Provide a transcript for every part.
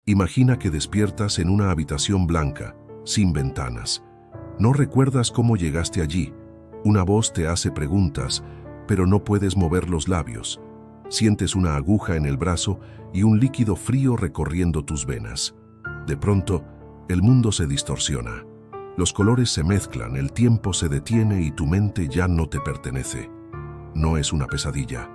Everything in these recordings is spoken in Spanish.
Imagina que despiertas en una habitación blanca, sin ventanas. No recuerdas cómo llegaste allí. Una voz te hace preguntas, pero no puedes mover los labios. Sientes una aguja en el brazo y un líquido frío recorriendo tus venas. De pronto, el mundo se distorsiona. Los colores se mezclan, el tiempo se detiene y tu mente ya no te pertenece. No es una pesadilla.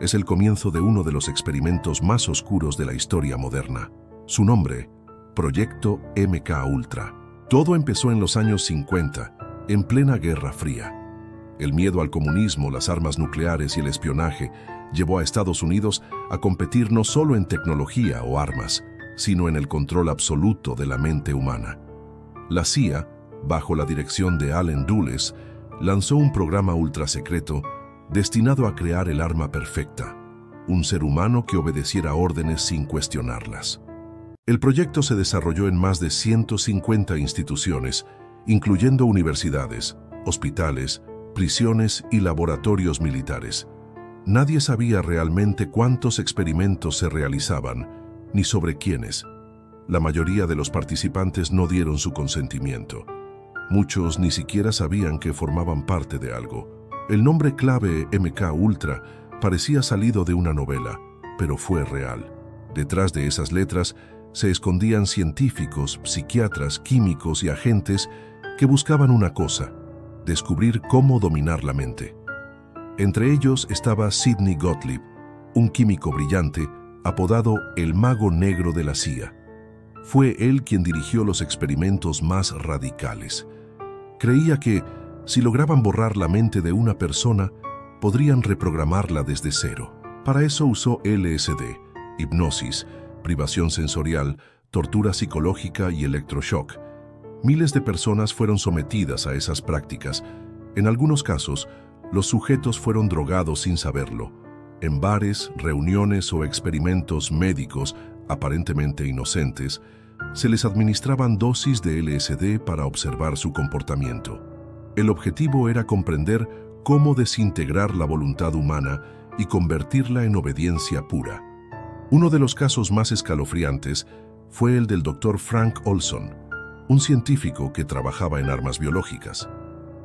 Es el comienzo de uno de los experimentos más oscuros de la historia moderna. Su nombre, Proyecto MKUltra. Todo empezó en los años 50, en plena Guerra Fría. El miedo al comunismo, las armas nucleares y el espionaje llevó a Estados Unidos a competir no solo en tecnología o armas, sino en el control absoluto de la mente humana. La CIA, bajo la dirección de Allen Dulles, lanzó un programa ultrasecreto destinado a crear el arma perfecta, un ser humano que obedeciera órdenes sin cuestionarlas. El proyecto se desarrolló en más de 150 instituciones, incluyendo universidades, hospitales, prisiones y laboratorios militares. Nadie sabía realmente cuántos experimentos se realizaban, ni sobre quiénes. La mayoría de los participantes no dieron su consentimiento. Muchos ni siquiera sabían que formaban parte de algo. El nombre clave MKUltra parecía salido de una novela, pero fue real. Detrás de esas letras se escondían científicos, psiquiatras, químicos y agentes que buscaban una cosa: descubrir cómo dominar la mente. Entre ellos estaba Sidney Gottlieb, un químico brillante apodado el Mago Negro de la CIA. Fue él quien dirigió los experimentos más radicales. Creía que, si lograban borrar la mente de una persona, podrían reprogramarla desde cero. Para eso usó LSD, hipnosis, privación sensorial, tortura psicológica y electroshock. Miles de personas fueron sometidas a esas prácticas. En algunos casos, los sujetos fueron drogados sin saberlo. En bares, reuniones o experimentos médicos aparentemente inocentes, se les administraban dosis de LSD para observar su comportamiento. El objetivo era comprender cómo desintegrar la voluntad humana y convertirla en obediencia pura. Uno de los casos más escalofriantes fue el del Dr. Frank Olson, un científico que trabajaba en armas biológicas.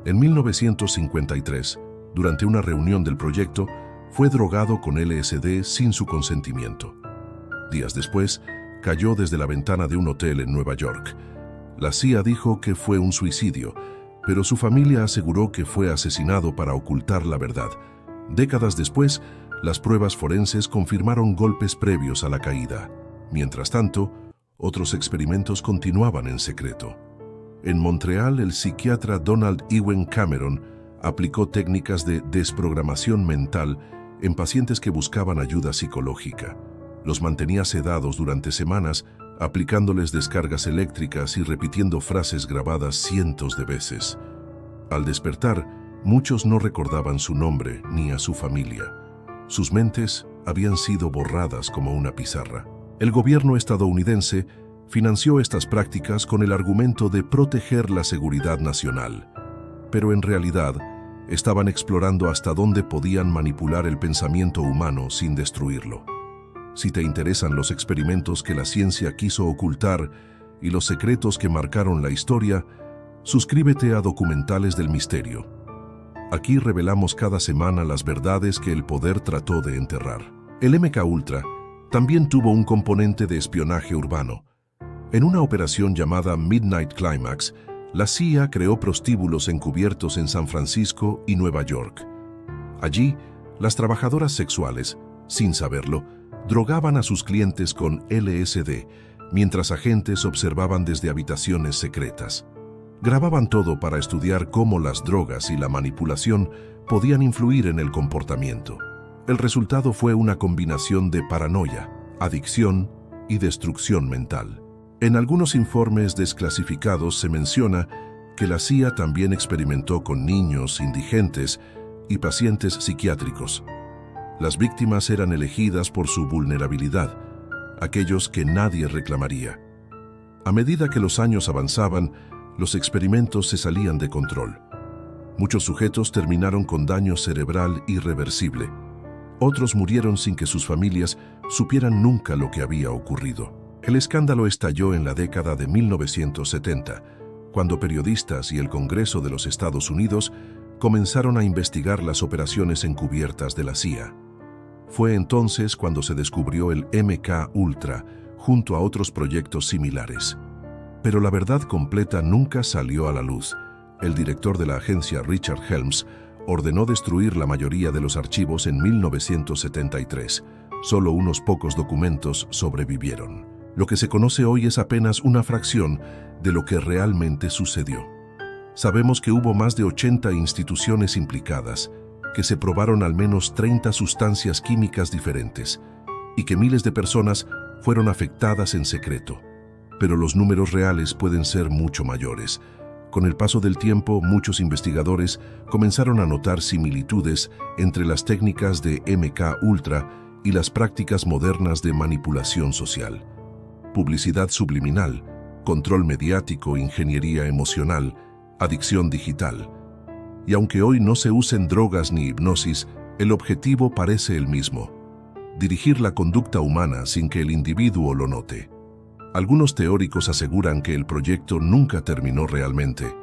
En 1953, durante una reunión del proyecto, fue drogado con LSD sin su consentimiento. Días después, cayó desde la ventana de un hotel en Nueva York. La CIA dijo que fue un suicidio, pero su familia aseguró que fue asesinado para ocultar la verdad. Décadas después, las pruebas forenses confirmaron golpes previos a la caída. Mientras tanto, otros experimentos continuaban en secreto. En Montreal, el psiquiatra Donald Ewen Cameron aplicó técnicas de desprogramación mental en pacientes que buscaban ayuda psicológica. Los mantenía sedados durante semanas, aplicándoles descargas eléctricas y repitiendo frases grabadas cientos de veces. Al despertar, muchos no recordaban su nombre ni a su familia. Sus mentes habían sido borradas como una pizarra. El gobierno estadounidense financió estas prácticas con el argumento de proteger la seguridad nacional. Pero en realidad, estaban explorando hasta dónde podían manipular el pensamiento humano sin destruirlo. Si te interesan los experimentos que la ciencia quiso ocultar y los secretos que marcaron la historia, suscríbete a Documentales del Misterio. Aquí revelamos cada semana las verdades que el poder trató de enterrar. El MKUltra también tuvo un componente de espionaje urbano. En una operación llamada Midnight Climax, la CIA creó prostíbulos encubiertos en San Francisco y Nueva York. Allí, las trabajadoras sexuales, sin saberlo, drogaban a sus clientes con LSD, mientras agentes observaban desde habitaciones secretas. Grababan todo para estudiar cómo las drogas y la manipulación podían influir en el comportamiento. El resultado fue una combinación de paranoia, adicción y destrucción mental. En algunos informes desclasificados se menciona que la CIA también experimentó con niños, indigentes y pacientes psiquiátricos. Las víctimas eran elegidas por su vulnerabilidad, aquellos que nadie reclamaría. A medida que los años avanzaban, los experimentos se salían de control. Muchos sujetos terminaron con daño cerebral irreversible. Otros murieron sin que sus familias supieran nunca lo que había ocurrido. El escándalo estalló en la década de 1970, cuando periodistas y el Congreso de los Estados Unidos comenzaron a investigar las operaciones encubiertas de la CIA. Fue entonces cuando se descubrió el MK Ultra junto a otros proyectos similares. Pero la verdad completa nunca salió a la luz. El director de la agencia, Richard Helms, ordenó destruir la mayoría de los archivos en 1973. Solo unos pocos documentos sobrevivieron. Lo que se conoce hoy es apenas una fracción de lo que realmente sucedió. Sabemos que hubo más de 80 instituciones implicadas, que se probaron al menos 30 sustancias químicas diferentes y que miles de personas fueron afectadas en secreto. Pero los números reales pueden ser mucho mayores. Con el paso del tiempo, muchos investigadores comenzaron a notar similitudes entre las técnicas de MK Ultra y las prácticas modernas de manipulación social. Publicidad subliminal, control mediático, ingeniería emocional, adicción digital. Y aunque hoy no se usen drogas ni hipnosis, el objetivo parece el mismo: dirigir la conducta humana sin que el individuo lo note. Algunos teóricos aseguran que el proyecto nunca terminó realmente,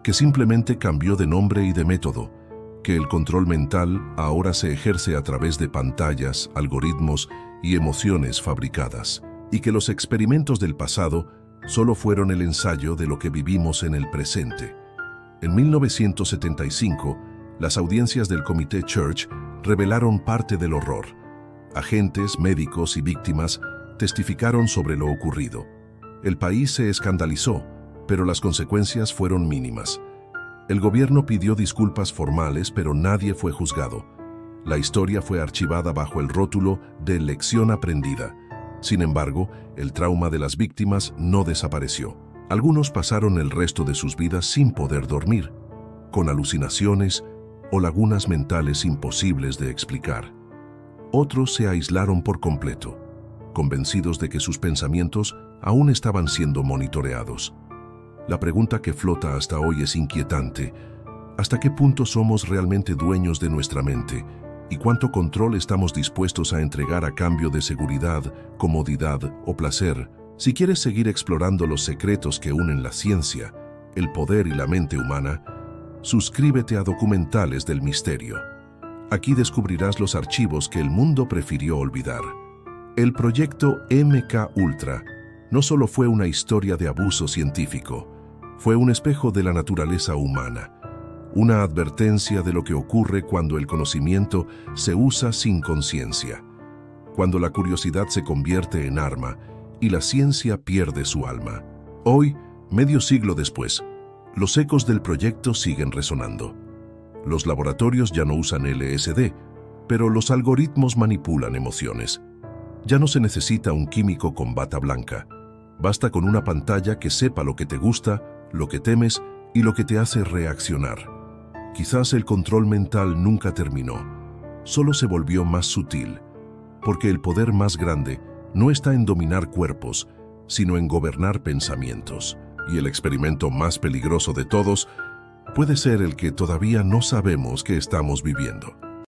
que simplemente cambió de nombre y de método, que el control mental ahora se ejerce a través de pantallas, algoritmos y emociones fabricadas, y que los experimentos del pasado solo fueron el ensayo de lo que vivimos en el presente. En 1975, las audiencias del Comité Church revelaron parte del horror. Agentes, médicos y víctimas testificaron sobre lo ocurrido. El país se escandalizó, pero las consecuencias fueron mínimas. El gobierno pidió disculpas formales, pero nadie fue juzgado. La historia fue archivada bajo el rótulo de lección aprendida. Sin embargo, el trauma de las víctimas no desapareció. Algunos pasaron el resto de sus vidas sin poder dormir, con alucinaciones o lagunas mentales imposibles de explicar. Otros se aislaron por completo, convencidos de que sus pensamientos aún estaban siendo monitoreados. La pregunta que flota hasta hoy es inquietante: ¿hasta qué punto somos realmente dueños de nuestra mente? ¿Y cuánto control estamos dispuestos a entregar a cambio de seguridad, comodidad o placer? Si quieres seguir explorando los secretos que unen la ciencia, el poder y la mente humana, suscríbete a Documentales del Misterio. Aquí descubrirás los archivos que el mundo prefirió olvidar. El proyecto MK Ultra no solo fue una historia de abuso científico, fue un espejo de la naturaleza humana, una advertencia de lo que ocurre cuando el conocimiento se usa sin conciencia, cuando la curiosidad se convierte en arma y la ciencia pierde su alma. Hoy, medio siglo después, los ecos del proyecto siguen resonando. Los laboratorios ya no usan LSD, pero los algoritmos manipulan emociones. Ya no se necesita un químico con bata blanca. Basta con una pantalla que sepa lo que te gusta, lo que temes y lo que te hace reaccionar. Quizás el control mental nunca terminó, solo se volvió más sutil, porque el poder más grande no está en dominar cuerpos, sino en gobernar pensamientos. Y el experimento más peligroso de todos puede ser el que todavía no sabemos que estamos viviendo.